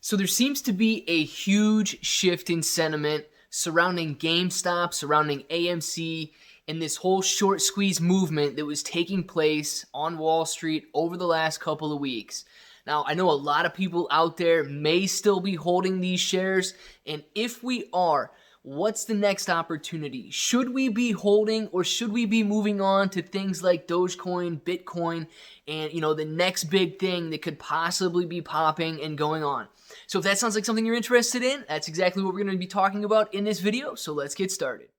So there seems to be a huge shift in sentiment surrounding GameStop, surrounding AMC, and this whole short squeeze movement that was taking place on Wall Street over the last couple of weeks. Now, I know a lot of people out there may still be holding these shares, and if we are, what's the next opportunity? Should we be holding or should we be moving on to things like Dogecoin, Bitcoin, and the next big thing that could possibly be popping and going on? So if that sounds like something you're interested in, that's exactly what we're going to be talking about in this video. So let's get started.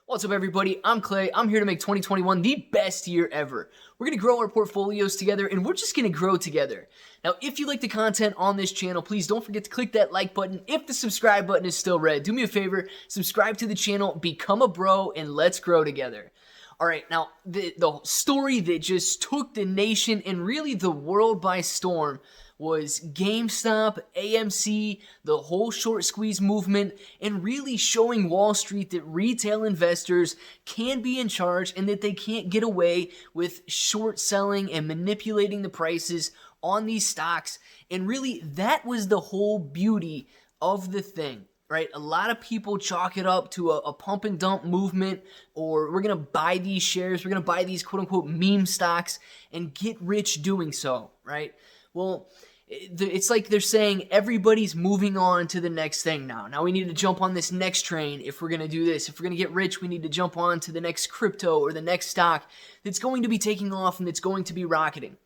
What's up, everybody? I'm Clay. I'm here to make 2021 the best year ever. We're going to grow our portfolios together, and we're just going to grow together. Now, if you like the content on this channel, please don't forget to click that like button. If the subscribe button is still red, do me a favor, subscribe to the channel, become a bro, and let's grow together. All right, now, the story that just took the nation and really the world by storm was GameStop, AMC, the whole short squeeze movement, and really showing Wall Street that retail investors can be in charge and that they can't get away with short selling and manipulating the prices on these stocks. And really, that was the whole beauty of the thing. Right? A lot of people chalk it up to a pump and dump movement, or we're going to buy these shares, we're going to buy these quote unquote meme stocks and get rich doing so, right? Well, it's like they're saying everybody's moving on to the next thing now. Now we need to jump on this next train if we're going to do this. If we're going to get rich, we need to jump on to the next crypto or the next stock that's going to be taking off and that's going to be rocketing.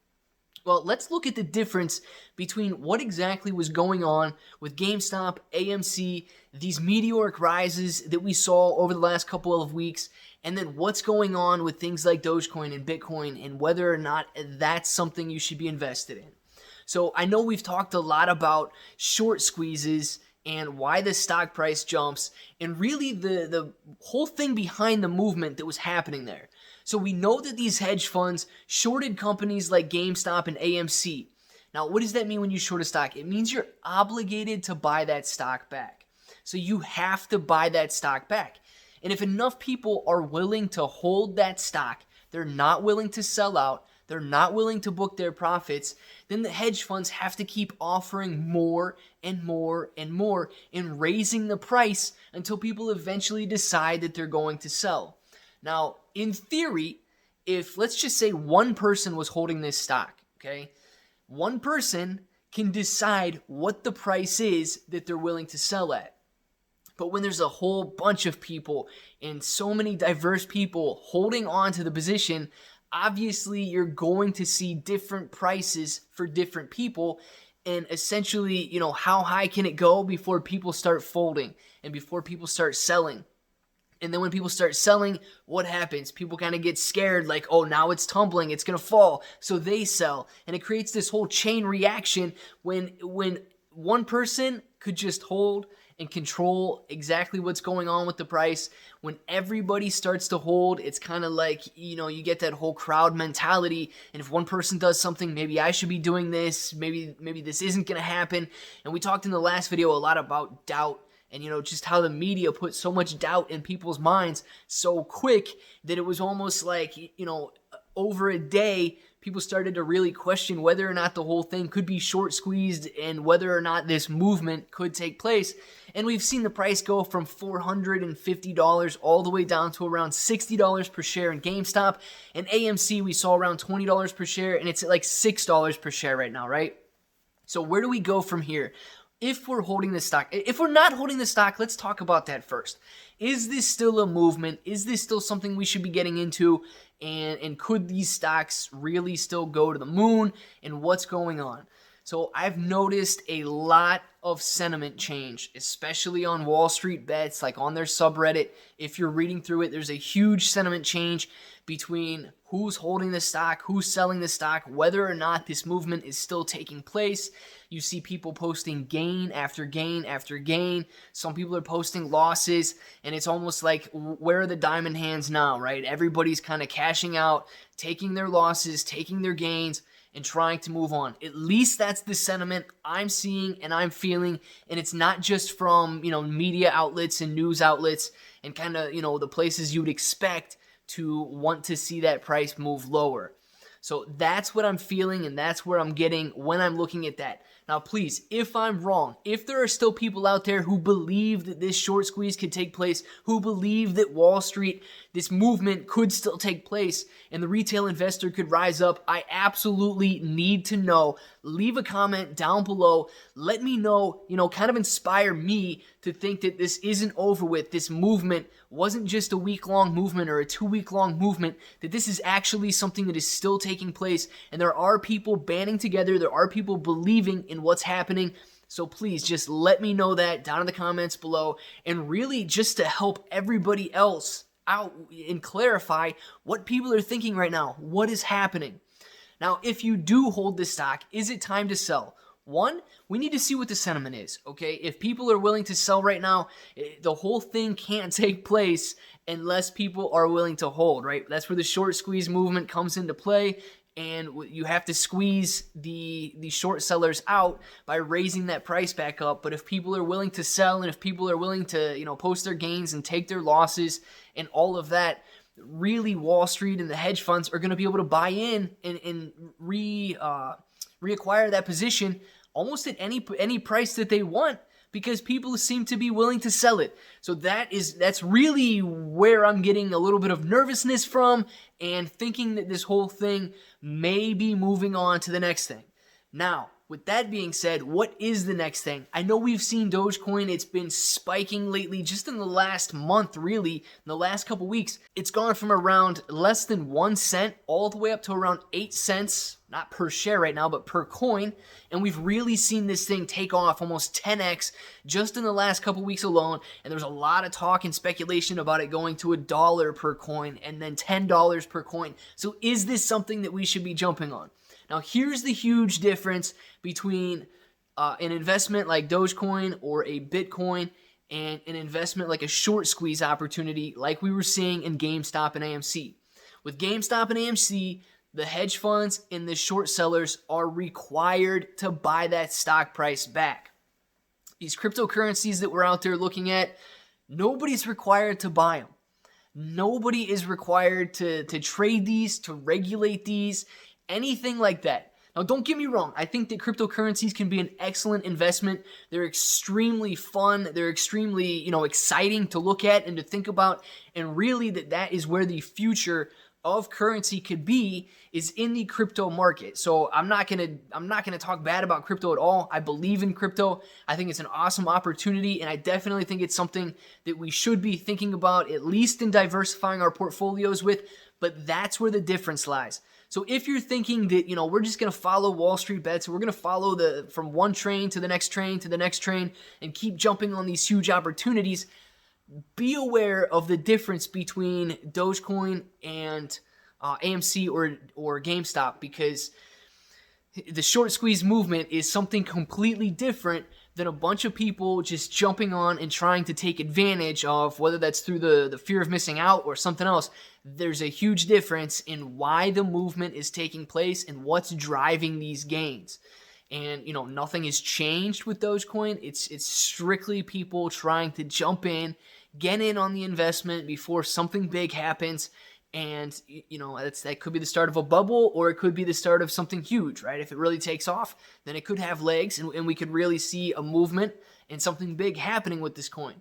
Well, let's look at the difference between what exactly was going on with GameStop, AMC, these meteoric rises that we saw over the last couple of weeks, and then what's going on with things like Dogecoin and Bitcoin and whether or not that's something you should be invested in. So I know we've talked a lot about short squeezes and why the stock price jumps and really the whole thing behind the movement that was happening there. So we know that these hedge funds shorted companies like GameStop and AMC. Now, what does that mean when you short a stock? It means you're obligated to buy that stock back. So you have to buy that stock back. And if enough people are willing to hold that stock, they're not willing to sell out, they're not willing to book their profits, then the hedge funds have to keep offering more and more and more and raising the price until people eventually decide that they're going to sell. Now, in theory, if let's just say one person was holding this stock, okay, one person can decide what the price is that they're willing to sell at. But when there's a whole bunch of people and so many diverse people holding on to the position, obviously you're going to see different prices for different people. And essentially, how high can it go before people start folding and before people start selling? And then when people start selling, what happens? People kind of get scared like, oh, now it's tumbling, it's going to fall. So they sell. And it creates this whole chain reaction when one person could just hold and control exactly what's going on with the price. When everybody starts to hold, it's kind of like, you get that whole crowd mentality. And if one person does something, maybe I should be doing this. Maybe this isn't going to happen. And we talked in the last video a lot about doubt. And, just how the media put so much doubt in people's minds so quick that it was almost like, over a day, people started to really question whether or not the whole thing could be short squeezed and whether or not this movement could take place. And we've seen the price go from $450 all the way down to around $60 per share in GameStop. And AMC, we saw around $20 per share, and it's at like $6 per share right now, right? So where do we go from here? If we're holding this stock, if we're not holding the stock, let's talk about that first. Is this still a movement? Is this still something we should be getting into? And could these stocks really still go to the moon? And what's going on? So I've noticed a lot of sentiment change, especially on Wall Street Bets, like on their subreddit. If you're reading through it, there's a huge sentiment change between who's holding the stock, who's selling the stock, whether or not this movement is still taking place. You see people posting gain after gain after gain. Some people are posting losses, and it's almost like, where are the diamond hands now, right? Everybody's kind of cashing out, taking their losses, taking their gains, and trying to move on. At least that's the sentiment I'm seeing and I'm feeling, and it's not just from, media outlets and news outlets and kind of, the places you would expect to want to see that price move lower. So that's what I'm feeling, and that's where I'm getting when I'm looking at that. Now, please, if I'm wrong, if there are still people out there who believe that this short squeeze could take place, who believe that Wall Street, this movement could still take place, and the retail investor could rise up, I absolutely need to know. Leave a comment down below. Let me know, kind of inspire me to think that this isn't over with. This movement wasn't just a week-long movement or a 2-week-long movement, that this is actually something that is still taking place, and there are people banding together, there are people believing in what's happening. So please just let me know that down in the comments below, and really just to help everybody else out and clarify what people are thinking right now, what is happening. Now, if you do hold this stock, is it time to sell? One, we need to see what the sentiment is, okay? If people are willing to sell right now, the whole thing can't take place unless people are willing to hold, right? That's where the short squeeze movement comes into play, and you have to squeeze the short sellers out by raising that price back up. But if people are willing to sell, and if people are willing to, post their gains and take their losses and all of that, really Wall Street and the hedge funds are going to be able to buy in and reacquire that position almost at any price that they want, because people seem to be willing to sell it. So that's really where I'm getting a little bit of nervousness from, and thinking that this whole thing may be moving on to the next thing. Now, with that being said, what is the next thing? I know we've seen Dogecoin, it's been spiking lately, just in the last month, really, in the last couple weeks. It's gone from around less than 1 cent all the way up to around 8 cents, not per share right now, but per coin. And we've really seen this thing take off almost 10x just in the last couple weeks alone. And there's a lot of talk and speculation about it going to $1 per coin and then $10 per coin. So is this something that we should be jumping on? Now, here's the huge difference between an investment like Dogecoin or a Bitcoin and an investment like a short squeeze opportunity like we were seeing in GameStop and AMC. With GameStop and AMC, the hedge funds and the short sellers are required to buy that stock price back. These cryptocurrencies that we're out there looking at, nobody's required to buy them. Nobody is required to trade these, to regulate these, anything like that. Now, don't get me wrong. I think that cryptocurrencies can be an excellent investment. They're extremely fun. They're extremely, exciting to look at and to think about. And really, that is where the future of currency could be, is in the crypto market. So I'm not gonna talk bad about crypto at all. I believe in crypto. I think it's an awesome opportunity, and I definitely think it's something that we should be thinking about, at least in diversifying our portfolios with. But that's where the difference lies. So if you're thinking that, we're just going to follow Wall Street bets, we're going to follow from one train to the next train to the next train and keep jumping on these huge opportunities, be aware of the difference between Dogecoin and AMC or GameStop, because the short squeeze movement is something completely different than a bunch of people just jumping on and trying to take advantage of, whether that's through the fear of missing out or something else. There's a huge difference in why the movement is taking place and what's driving these gains. And, nothing has changed with Dogecoin. It's strictly people trying to jump in, get in on the investment before something big happens. And, that could be the start of a bubble, or it could be the start of something huge, right? If it really takes off, then it could have legs, and we could really see a movement and something big happening with this coin.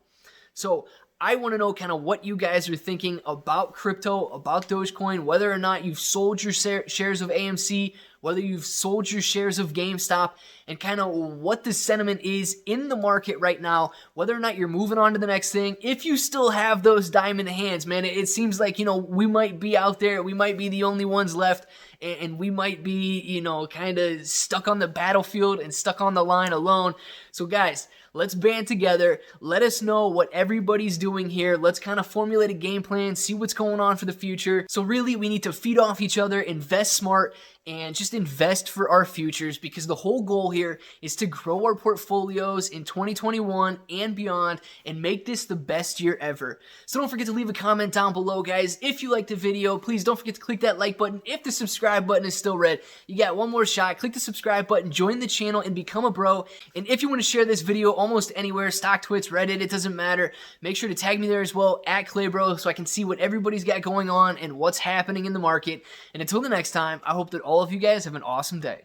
So I want to know kind of what you guys are thinking about crypto, about Dogecoin, whether or not you've sold your shares of AMC, whether you've sold your shares of GameStop, and kind of what the sentiment is in the market right now, whether or not you're moving on to the next thing. If you still have those diamond hands, man, it seems like, we might be out there, we might be the only ones left, and we might be, kind of stuck on the battlefield and stuck on the line alone. So guys, let's band together. Let us know what everybody's doing here. Let's kind of formulate a game plan, see what's going on for the future. So really, we need to feed off each other, invest smart, and just invest for our futures, because the whole goal here is to grow our portfolios in 2021 and beyond and make this the best year ever. So don't forget to leave a comment down below, guys. If you liked the video, please don't forget to click that like button. If the subscribe subscribe button is still red. You got one more shot. Click the subscribe button, join the channel, and become a bro. And if you want to share this video almost anywhere, StockTwits, Reddit, it doesn't matter. Make sure to tag me there as well, at ClayBro, so I can see what everybody's got going on and what's happening in the market. And until the next time, I hope that all of you guys have an awesome day.